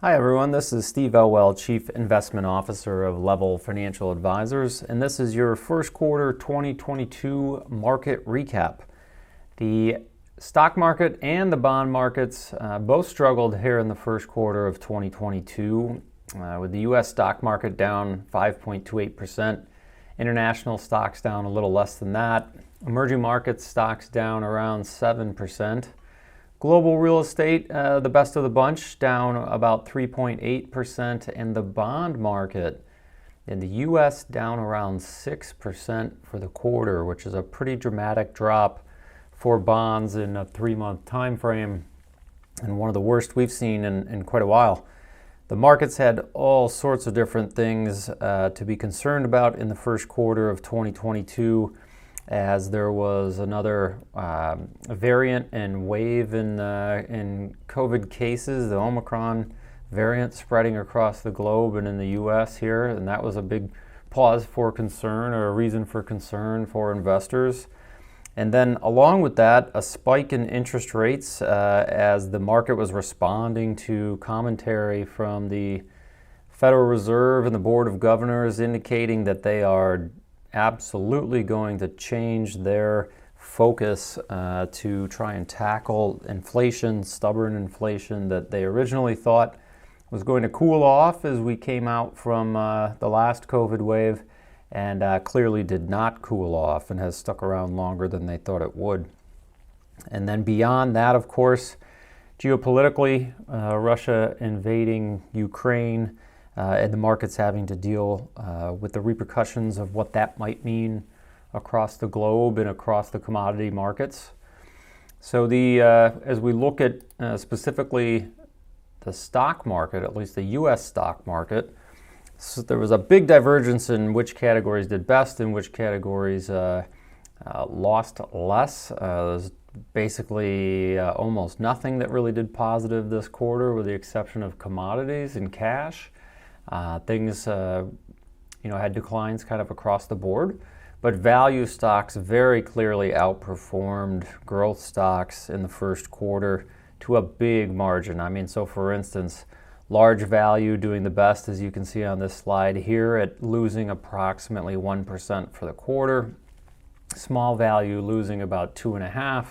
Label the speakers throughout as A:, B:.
A: Hi everyone, this is Steve Elwell, Chief Investment Officer of Level Financial Advisors, and this is your first quarter 2022 market recap. The stock market and the bond markets both struggled here in the first quarter of 2022, with the U.S. stock market down 5.28%, international stocks down a little less than that, emerging markets stocks down around 7%. Global real estate, the best of the bunch, down about 3.8%, and the bond market in the U.S. down around 6% for the quarter, which is a pretty dramatic drop for bonds in a 3-month time frame, and one of the worst we've seen in quite a while. The markets had all sorts of different things to be concerned about in the first quarter of 2022. As there was another variant and wave in COVID cases, the Omicron variant spreading across the globe and in the U.S. here, and that was a big pause for concern, or a reason for concern for investors. And then along with that, a spike in interest rates as the market was responding to commentary from the Federal Reserve and the Board of Governors indicating that they are absolutely going to change their focus to try and tackle inflation, stubborn inflation that they originally thought was going to cool off as we came out from the last COVID wave, and clearly did not cool off and has stuck around longer than they thought it would. And then beyond that, of course, geopolitically, Russia invading Ukraine, and the markets having to deal with the repercussions of what that might mean across the globe and across the commodity markets. So as we look at specifically the stock market, at least the U.S. stock market, so there was a big divergence in which categories did best and which categories lost less. There's basically almost nothing that really did positive this quarter, with the exception of commodities and cash. Things had declines kind of across the board, but value stocks very clearly outperformed growth stocks in the first quarter to a big margin. I mean, so for instance, large value doing the best, as you can see on this slide here, at losing approximately 1% for the quarter. Small value losing about 2.5%.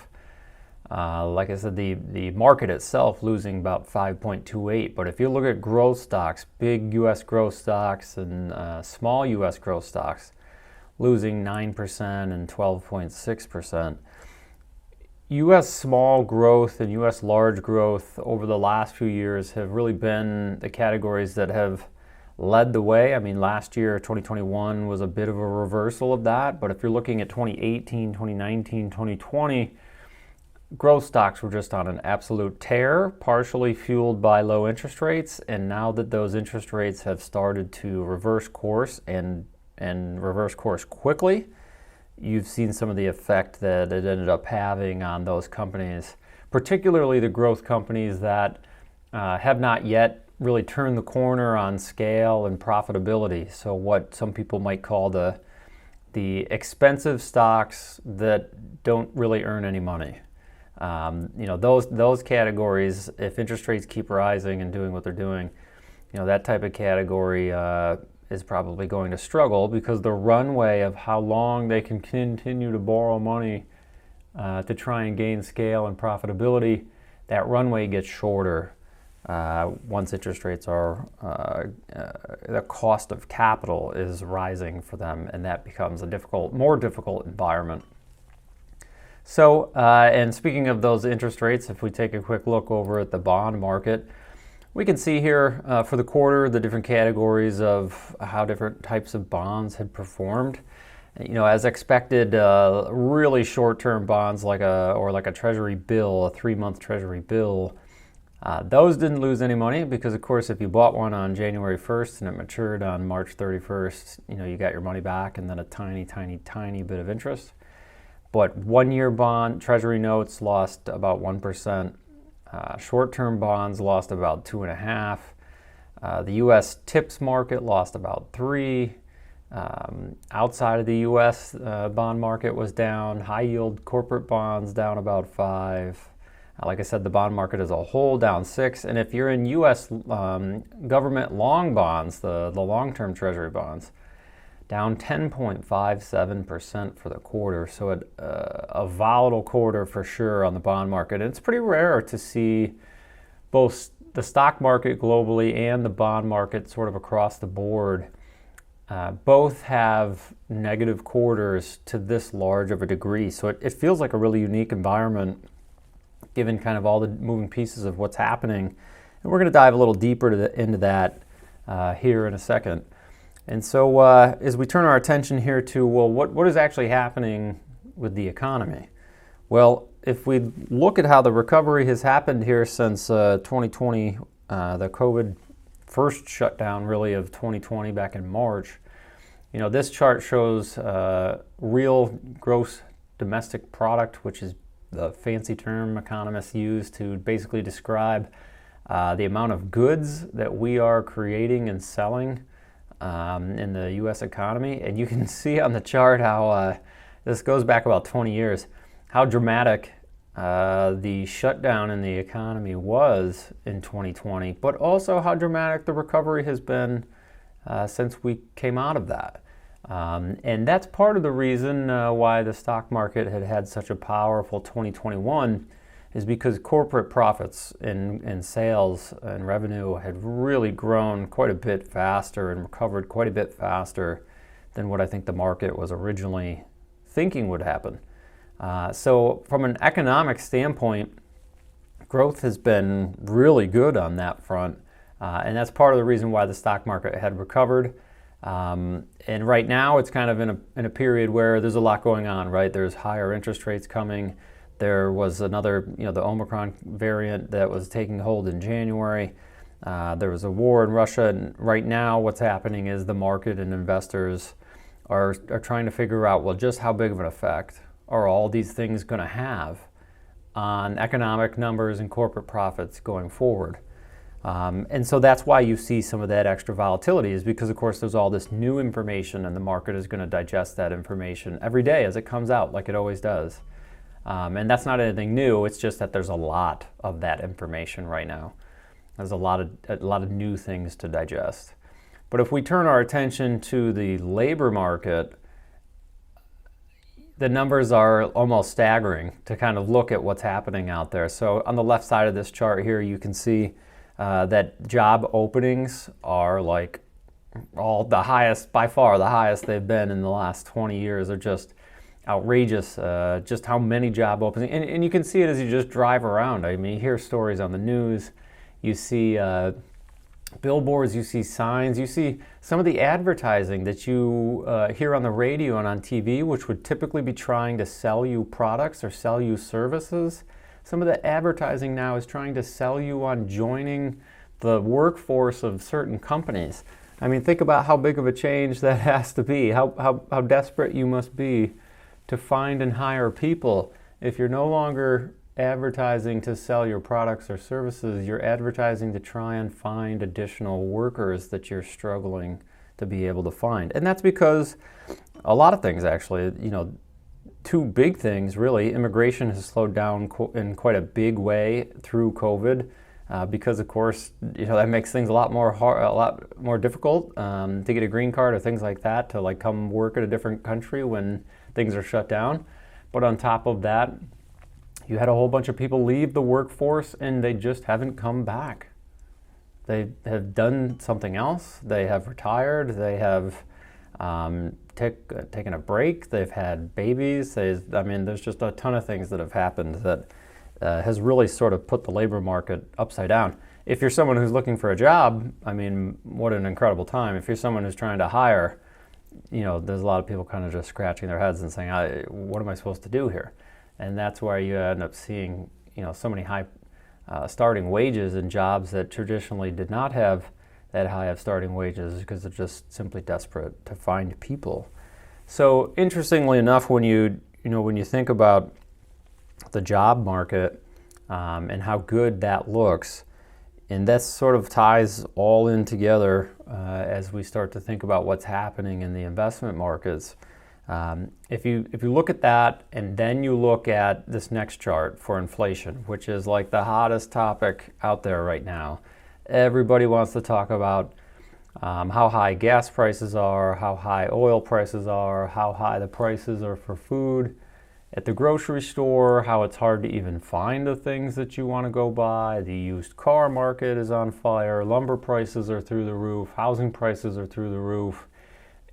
A: Like I said, the market itself losing about 5.28%. But if you look at growth stocks, big U.S. growth stocks and small U.S. growth stocks, losing 9% and 12.6%. U.S. small growth and U.S. large growth over the last few years have really been the categories that have led the way. I mean, last year, 2021, was a bit of a reversal of that. But if you're looking at 2018, 2019, 2020, growth stocks were just on an absolute tear, partially fueled by low interest rates. And now that those interest rates have started to reverse course and reverse course quickly, you've seen some of the effect that it ended up having on those companies, particularly the growth companies that have not yet really turned the corner on scale and profitability. So what some people might call the expensive stocks that don't really earn any money. Those categories, if interest rates keep rising and doing what they're doing, that type of category is probably going to struggle, because the runway of how long they can continue to borrow money to try and gain scale and profitability, that runway gets shorter once interest rates are, the cost of capital is rising for them, and that becomes a more difficult environment. So, and speaking of those interest rates, if we take a quick look over at the bond market, we can see here for the quarter the different categories of how different types of bonds had performed. As expected, really short-term bonds like a Treasury bill, a 3-month Treasury bill, those didn't lose any money, because of course if you bought one on January 1st and it matured on March 31st, you got your money back and then a tiny, tiny, tiny bit of interest. But 1-year bond Treasury notes lost about 1%. Short-term bonds lost about 2.5%. The U.S. TIPS market lost about 3%. Outside of the U.S. Bond market was down. High-yield corporate bonds down about 5%. Like I said, the bond market as a whole down 6, and if you're in U.S. Government long bonds, the long-term Treasury bonds, down 10.57% for the quarter. So a volatile quarter for sure on the bond market. And it's pretty rare to see both the stock market globally and the bond market sort of across the board both have negative quarters to this large of a degree. So it feels like a really unique environment given kind of all the moving pieces of what's happening. And we're going to dive a little deeper into that here in a second. And so as we turn our attention here to, well, what is actually happening with the economy? Well, if we look at how the recovery has happened here since 2020, the COVID first shutdown really of 2020 back in March, this chart shows real gross domestic product, which is the fancy term economists use to basically describe the amount of goods that we are creating and selling in the U.S. economy. And you can see on the chart how this goes back about 20 years, how dramatic the shutdown in the economy was in 2020, but also how dramatic the recovery has been since we came out of that. And that's part of the reason why the stock market had such a powerful 2021 is because corporate profits and sales and revenue had really grown quite a bit faster and recovered quite a bit faster than what I think the market was originally thinking would happen. So from an economic standpoint, growth has been really good on that front. And that's part of the reason why the stock market had recovered. And right now it's kind of in a period where there's a lot going on, right? There's higher interest rates coming. There was another, the Omicron variant that was taking hold in January. There was a war in Russia. And right now what's happening is the market and investors are trying to figure out, well, just how big of an effect are all these things going to have on economic numbers and corporate profits going forward. And so that's why you see some of that extra volatility, is because, of course, there's all this new information and the market is going to digest that information every day as it comes out, like it always does. And that's not anything new. It's just that there's a lot of that information right now. There's a lot of new things to digest. But if we turn our attention to the labor market, the numbers are almost staggering to kind of look at what's happening out there. So on the left side of this chart here, you can see that job openings are like all the highest, by far the highest they've been in the last 20 years. They're just outrageous, just how many job openings. And you can see it as you just drive around. I mean, you hear stories on the news, you see billboards, you see signs, you see some of the advertising that you hear on the radio and on TV, which would typically be trying to sell you products or sell you services. Some of the advertising now is trying to sell you on joining the workforce of certain companies. I mean, think about how big of a change that has to be, how desperate you must be to find and hire people. If you're no longer advertising to sell your products or services, you're advertising to try and find additional workers that you're struggling to be able to find. And that's because a lot of things, actually, two big things really. Immigration has slowed down in quite a big way through COVID because, of course, that makes things a lot more difficult to get a green card or things like that, to come work at a different country when things are shut down. But on top of that, you had a whole bunch of people leave the workforce and they just haven't come back. They have done something else. They have retired. They have taken a break. They've had babies. There's just a ton of things that have happened that has really sort of put the labor market upside down. If you're someone who's looking for a job, what an incredible time. If you're someone who's trying to hire, there's a lot of people kind of just scratching their heads and saying, what am I supposed to do here? And that's where you end up seeing, so many high starting wages in jobs that traditionally did not have that high of starting wages, because they're just simply desperate to find people. So interestingly enough, when you think about the job market and how good that looks, and that sort of ties all in together as we start to think about what's happening in the investment markets. If you look at that and then you look at this next chart for inflation, which is like the hottest topic out there right now, everybody wants to talk about how high gas prices are, how high oil prices are, how high the prices are for food at the grocery store, how it's hard to even find the things that you want to go buy. The used car market is on fire. Lumber prices are through the roof. Housing prices are through the roof.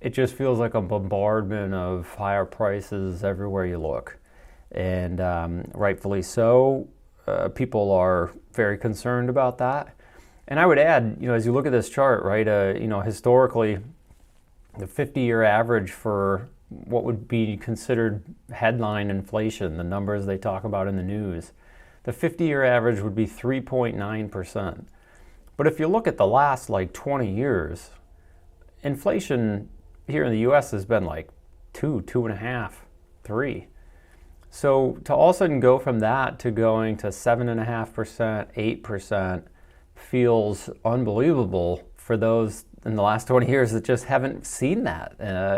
A: It just feels like a bombardment of higher prices everywhere you look. And rightfully so, people are very concerned about that. And I would add, as you look at this chart, right, historically, the 50-year average for what would be considered headline inflation, the numbers they talk about in the news, the 50-year average would be 3.9%. But if you look at the last 20 years, inflation here in the U.S. has been like 2.5, 3. So to all of a sudden go from that to going to 7.5%, 8% feels unbelievable for those in the last 20 years that just haven't seen that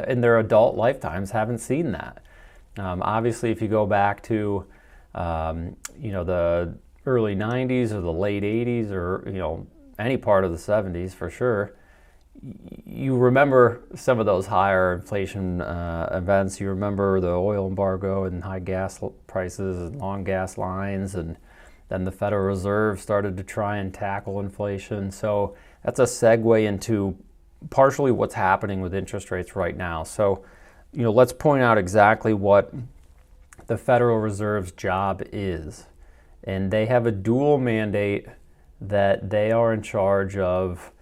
A: in their adult lifetimes, haven't seen that. Obviously, if you go back to the early 90s or the late 80s or any part of the 70s for sure, you remember some of those higher inflation events. You remember the oil embargo and high gas prices and long gas lines, and then the Federal Reserve started to try and tackle inflation. So that's a segue into partially what's happening with interest rates right now. So, let's point out exactly what the Federal Reserve's job is. And they have a dual mandate that they are in charge of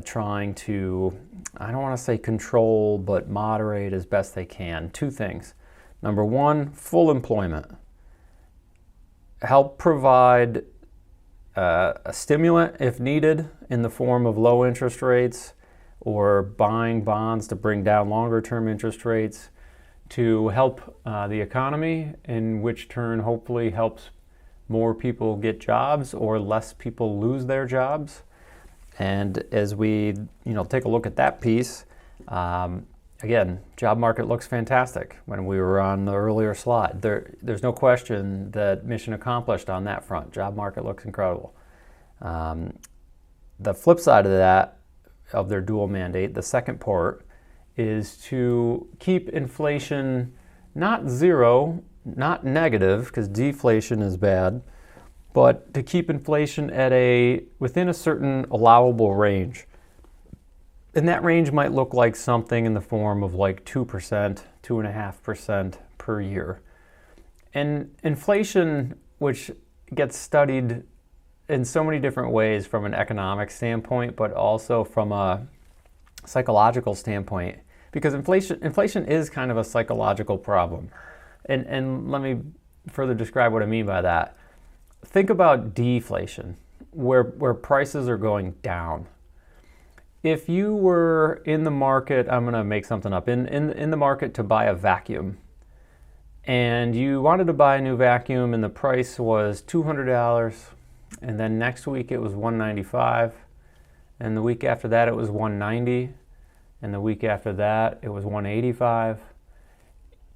A: trying to, I don't want to say control, but moderate as best they can. Two things. Number one, full employment. Help provide a stimulant if needed in the form of low interest rates or buying bonds to bring down longer term interest rates to help the economy, in which turn hopefully helps more people get jobs or less people lose their jobs. And as we take a look at that piece, again, job market looks fantastic. When we were on the earlier slide, there's no question that mission accomplished on that front. Job market looks incredible. The flip side of that, of their dual mandate, the second part, is to keep inflation not zero, not negative, because deflation is bad, but to keep inflation at within a certain allowable range. And that range might look like something in the form of 2%, 2.5% per year. And inflation, which gets studied in so many different ways from an economic standpoint, but also from a psychological standpoint, because inflation is kind of a psychological problem. And let me further describe what I mean by that. Think about deflation, where prices are going down. If you were in the market, I'm going to make something up, in the market to buy a vacuum, and you wanted to buy a new vacuum and the price was $200, and then next week it was $195, and the week after that it was $190, and the week after that it was $185,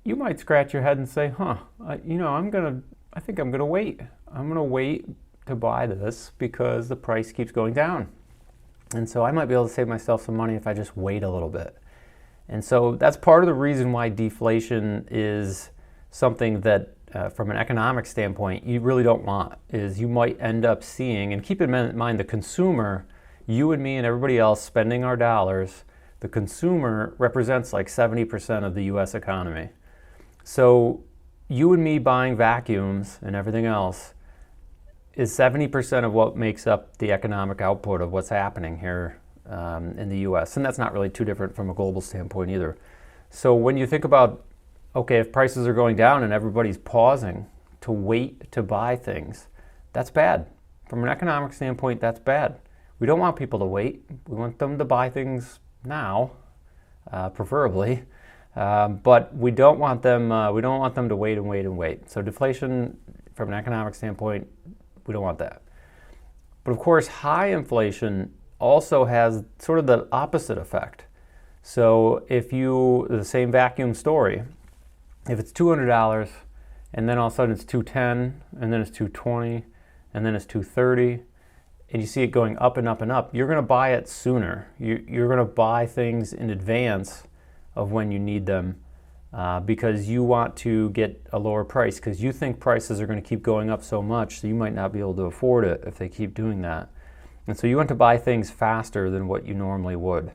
A: you might scratch your head and say, I think I'm going to wait. I'm going to wait to buy this because the price keeps going down. And so I might be able to save myself some money if I just wait a little bit. And so that's part of the reason why deflation is something that, from an economic standpoint, you really don't want, is you might end up seeing, and keep in mind the consumer, you and me and everybody else spending our dollars, the consumer represents 70% of the U.S. economy. So you and me buying vacuums and everything else is 70% of what makes up the economic output of what's happening here in the U.S. And that's not really too different from a global standpoint either. So when you think about, okay, if prices are going down and everybody's pausing to wait to buy things, that's bad. From an economic standpoint, that's bad. We don't want people to wait. We want them to buy things now, preferably. But we don't want them to wait and wait and wait. So deflation, from an economic standpoint, we don't want that. But of course, high inflation also has sort of the opposite effect. So the same vacuum story, if it's $200 and then all of a sudden it's $210 and then it's $220 and then it's $230, and you see it going up and up and up, you're going to buy it sooner. You're going to buy things in advance of when you need them because you want to get a lower price, because you think prices are going to keep going up so much, so you might not be able to afford it if they keep doing that. And so you want to buy things faster than what you normally would.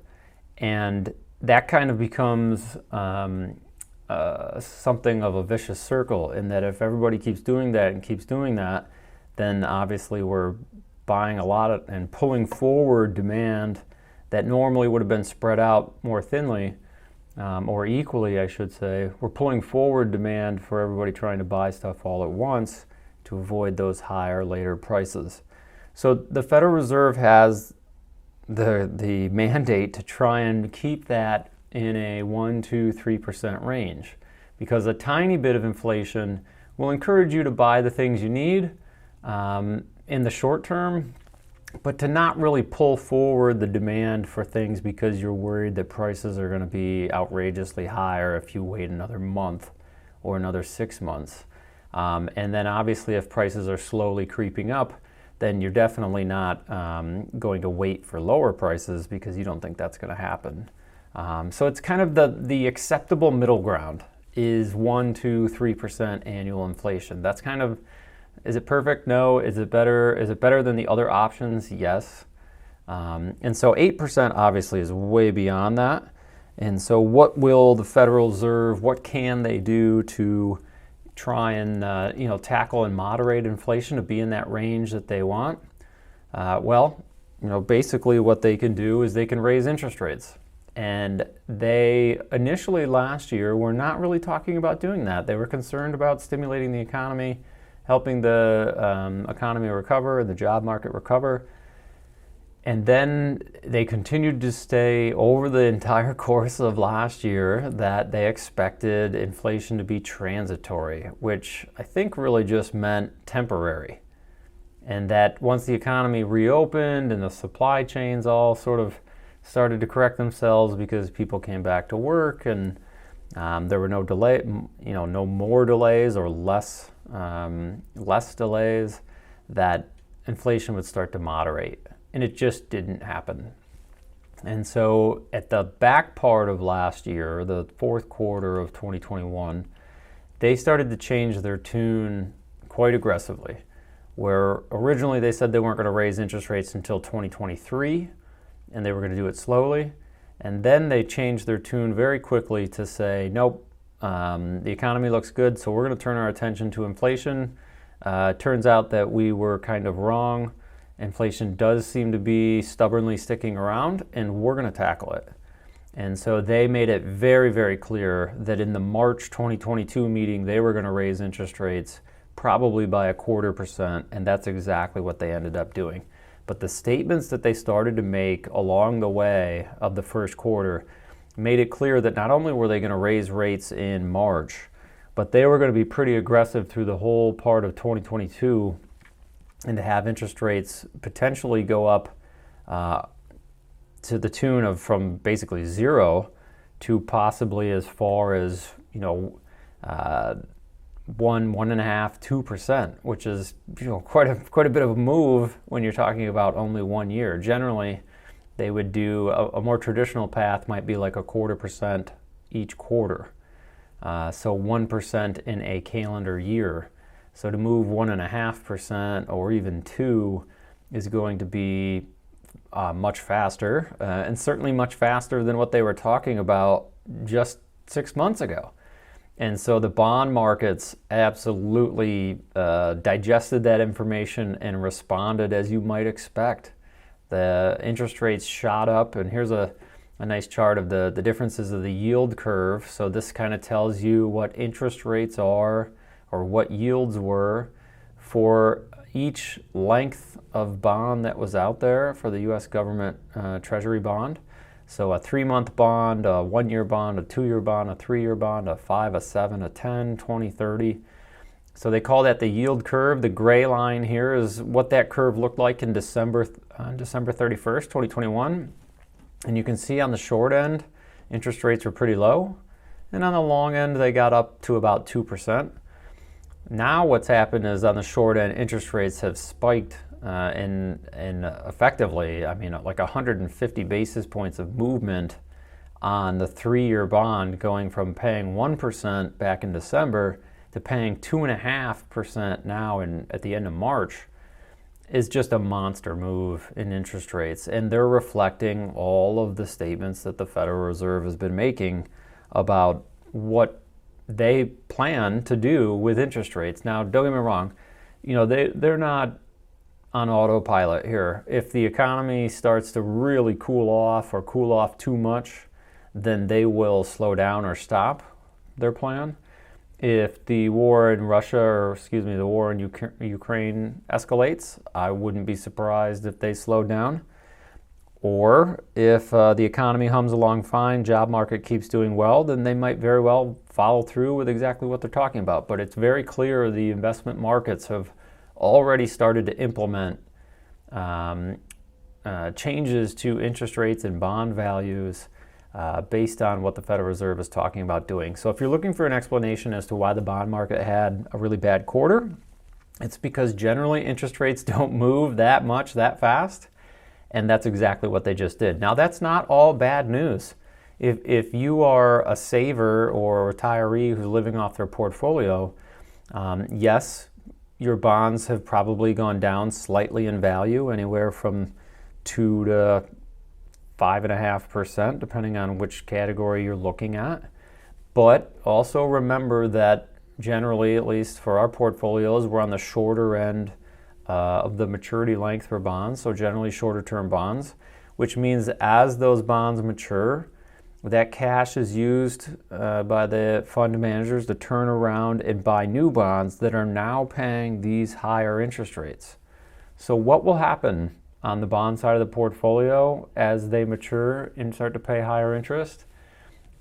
A: And that kind of becomes something of a vicious circle, in that if everybody keeps doing that and keeps doing that, then obviously we're buying a lot of and pulling forward demand that normally would have been spread out more thinly, or equally, I should say. We're pulling forward demand for everybody trying to buy stuff all at once to avoid those higher later prices. So the Federal Reserve has the mandate to try and keep that in a 1%, 2%, 3% range, because a tiny bit of inflation will encourage you to buy the things you need in the short term, but to not really pull forward the demand for things because you're worried that prices are going to be outrageously higher if you wait another month or another 6 months. And then obviously if prices are slowly creeping up, then you're definitely not going to wait for lower prices because you don't think that's going to happen. So it's kind of the acceptable middle ground is 1%, 2%, 3% annual inflation. That's kind of, is it perfect? No. Is it better? Is it better than the other options? Yes. And so 8% obviously is way beyond that. And so what will the Federal Reserve, what can they do to try and tackle and moderate inflation to be in that range that they want? Basically what they can do is they can raise interest rates. And they initially last year were not really talking about doing that. They were concerned about stimulating the economy, helping the economy recover, the job market recover. And then they continued to stay over the entire course of last year that they expected inflation to be transitory, which I think really just meant temporary. And that once the economy reopened and the supply chains all sort of started to correct themselves because people came back to work and there were no more delays or less delays, that inflation would start to moderate. And it just didn't happen. And so at the back part of last year, the fourth quarter of 2021, they started to change their tune quite aggressively, where originally they said they weren't going to raise interest rates until 2023, and they were going to do it slowly. And then they changed their tune very quickly to say, nope, the economy looks good, so we're going to turn our attention to inflation. Turns out that we were kind of wrong. Inflation does seem to be stubbornly sticking around, and we're going to tackle it. And so they made it very, very clear that in the March 2022 meeting, they were going to raise interest rates probably by 0.25%, and that's exactly what they ended up doing. But the statements that they started to make along the way of the first quarter made it clear that not only were they going to raise rates in March, but they were going to be pretty aggressive through the whole part of 2022, and to have interest rates potentially go up to the tune of from basically 0 to possibly as far as 1.5%, 2%, which is quite a bit of a move when you're talking about only 1 year. Generally, they would do a more traditional path might be like 0.25% each quarter, so 1% in a calendar year. So to move 1.5% or even 2% is going to be much faster, and certainly much faster than what they were talking about just 6 months ago. And so the bond markets absolutely digested that information and responded as you might expect. The interest rates shot up, and here's a nice chart of the differences of the yield curve. So this kind of tells you what interest rates are, or what yields were for each length of bond that was out there for the U.S. government treasury bond. So a 3-month bond, a 1-year bond, a 2-year bond, a 3-year bond, a 5, a 7, a 10, 20, 30. So they call that the yield curve. The gray line here is what that curve looked like in December 31st, 2021. And you can see on the short end, interest rates were pretty low. And on the long end, they got up to about 2%. Now what's happened is on the short end, interest rates have spiked in effectively, I mean, like 150 basis points of movement on the 3-year bond, going from paying 1% back in December to paying 2.5% now at the end of March, is just a monster move in interest rates. And they're reflecting all of the statements that the Federal Reserve has been making about what they plan to do with interest rates. Now, don't get me wrong, they're not on autopilot here. If the economy starts to really cool off or cool off too much, then they will slow down or stop their plan. If the war in the war in Ukraine escalates, I wouldn't be surprised if they slow down. Or if the economy hums along fine, job market keeps doing well, then they might very well follow through with exactly what they're talking about. But it's very clear the investment markets have already started to implement changes to interest rates and bond values based on what the Federal Reserve is talking about doing. So if you're looking for an explanation as to why the bond market had a really bad quarter, it's because generally interest rates don't move that much that fast. And that's exactly what they just did. Now, that's not all bad news. If you are a saver or a retiree who's living off their portfolio, yes, your bonds have probably gone down slightly in value, anywhere from 2 to 5.5%, depending on which category you're looking at. But also remember that generally, at least for our portfolios, we're on the shorter end of the maturity length for bonds, so generally shorter term bonds, which means as those bonds mature, that cash is used by the fund managers to turn around and buy new bonds that are now paying these higher interest rates. So what will happen on the bond side of the portfolio as they mature and start to pay higher interest?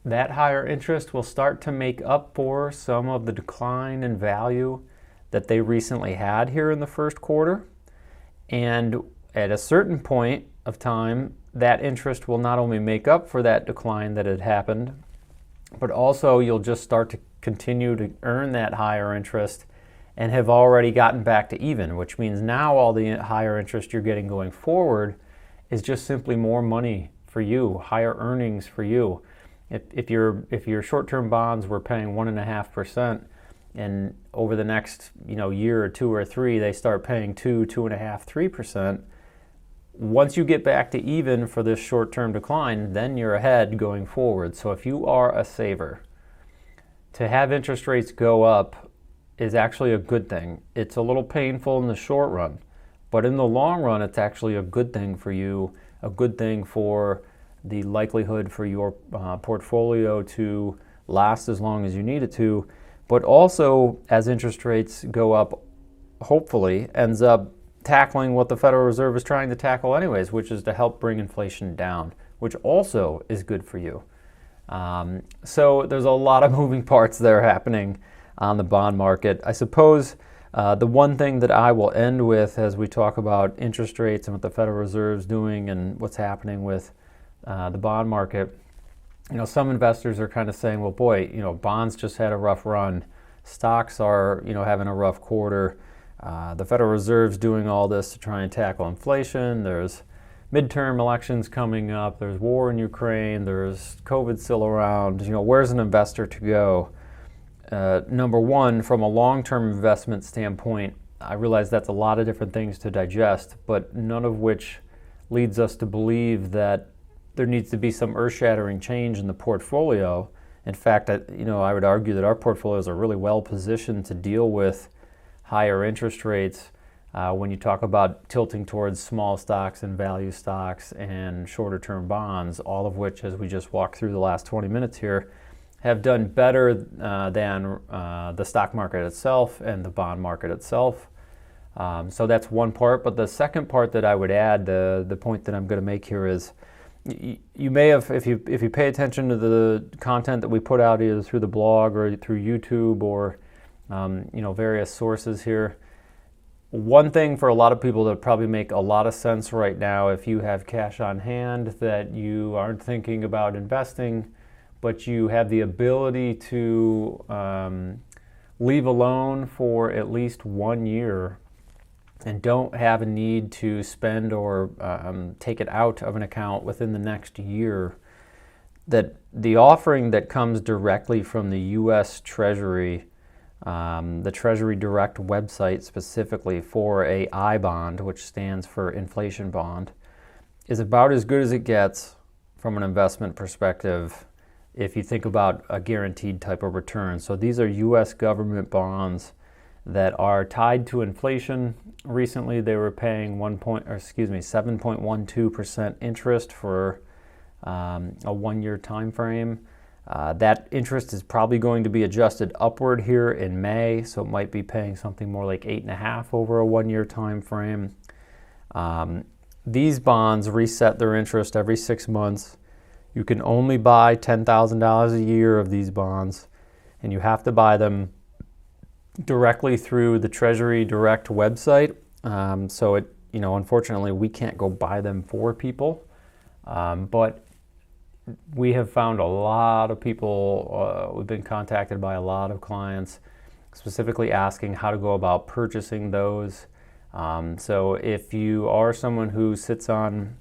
A: That higher interest will start to make up for some of the decline in value that they recently had here in the first quarter. And at a certain point of time, that interest will not only make up for that decline that had happened, but also you'll just start to continue to earn that higher interest and have already gotten back to even, which means now all the higher interest you're getting going forward is just simply more money for you, higher earnings for you. If your short-term bonds were paying 1.5%, and over the next year or 2 or 3, they start paying 2.5%, 3%. Once you get back to even for this short-term decline, then you're ahead going forward. So if you are a saver, to have interest rates go up is actually a good thing. It's a little painful in the short run, but in the long run, it's actually a good thing for you, a good thing for the likelihood for your portfolio to last as long as you need it to. But also, as interest rates go up, hopefully ends up tackling what the Federal Reserve is trying to tackle anyways, which is to help bring inflation down, which also is good for you. So there's a lot of moving parts that are happening on the bond market. I suppose the one thing that I will end with as we talk about interest rates and what the Federal Reserve is doing and what's happening with the bond market, some investors are kind of saying, well, boy, bonds just had a rough run. Stocks are, having a rough quarter. The Federal Reserve's doing all this to try and tackle inflation. There's midterm elections coming up. There's war in Ukraine. There's COVID still around. Where's an investor to go? Number one, from a long-term investment standpoint, I realize that's a lot of different things to digest, but none of which leads us to believe that there needs to be some earth-shattering change in the portfolio. In fact, I would argue that our portfolios are really well positioned to deal with higher interest rates when you talk about tilting towards small stocks and value stocks and shorter-term bonds, all of which, as we just walked through the last 20 minutes here, have done better than the stock market itself and the bond market itself. So that's one part. But the second part that I would add, the point that I'm going to make here is, you may have, if you pay attention to the content that we put out either through the blog or through YouTube or various sources here, one thing for a lot of people that probably make a lot of sense right now, if you have cash on hand that you aren't thinking about investing but you have the ability to leave a loan for at least 1 year and don't have a need to spend or take it out of an account within the next year, that the offering that comes directly from the U.S. Treasury, the Treasury Direct website specifically for a I bond, which stands for inflation bond, is about as good as it gets from an investment perspective if you think about a guaranteed type of return. So these are U.S. government bonds that are tied to inflation. Recently, they were paying 7.12% interest for a 1 year time frame. That interest is probably going to be adjusted upward here in May, so it might be paying something more like 8.5% over a 1 year time frame. These bonds reset their interest every 6 months. You can only buy $10,000 a year of these bonds, and you have to buy them directly through the Treasury Direct website. So it, unfortunately, we can't go buy them for people. But we have found a lot of people, we've been contacted by a lot of clients specifically asking how to go about purchasing those. So if you are someone who sits on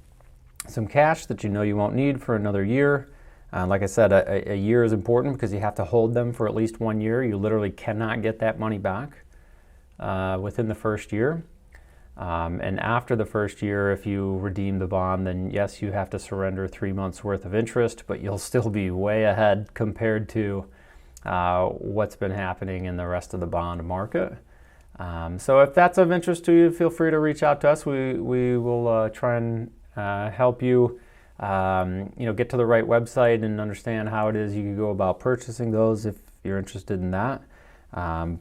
A: some cash that you won't need for another year, like I said, a year is important because you have to hold them for at least 1 year. You literally cannot get that money back within the first year. And after the first year, if you redeem the bond, then yes, you have to surrender 3 months worth of interest, but you'll still be way ahead compared to what's been happening in the rest of the bond market. So if that's of interest to you, feel free to reach out to us. We will try and help you get to the right website and understand how it is you can go about purchasing those if you're interested in that.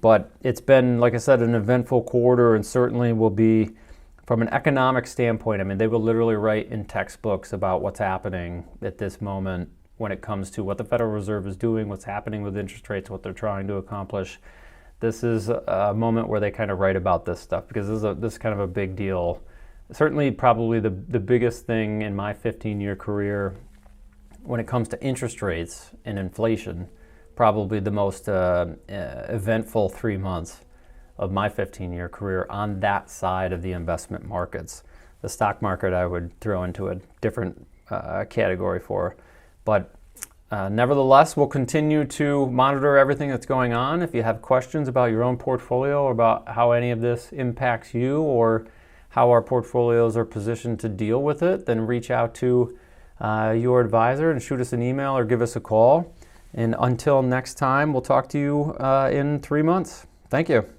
A: But it's been, like I said, an eventful quarter, and certainly will be from an economic standpoint. I mean, they will literally write in textbooks about what's happening at this moment when it comes to what the Federal Reserve is doing, what's happening with interest rates, what they're trying to accomplish. This is a moment where they kind of write about this stuff because this is kind of a big deal. Certainly probably the biggest thing in my 15-year career when it comes to interest rates and inflation, probably the most eventful 3 months of my 15-year career on that side of the investment markets. The stock market I would throw into a different category for. But nevertheless, we'll continue to monitor everything that's going on. If you have questions about your own portfolio or about how any of this impacts you or how our portfolios are positioned to deal with it, then reach out to your advisor and shoot us an email or give us a call. And until next time, we'll talk to you in 3 months. Thank you.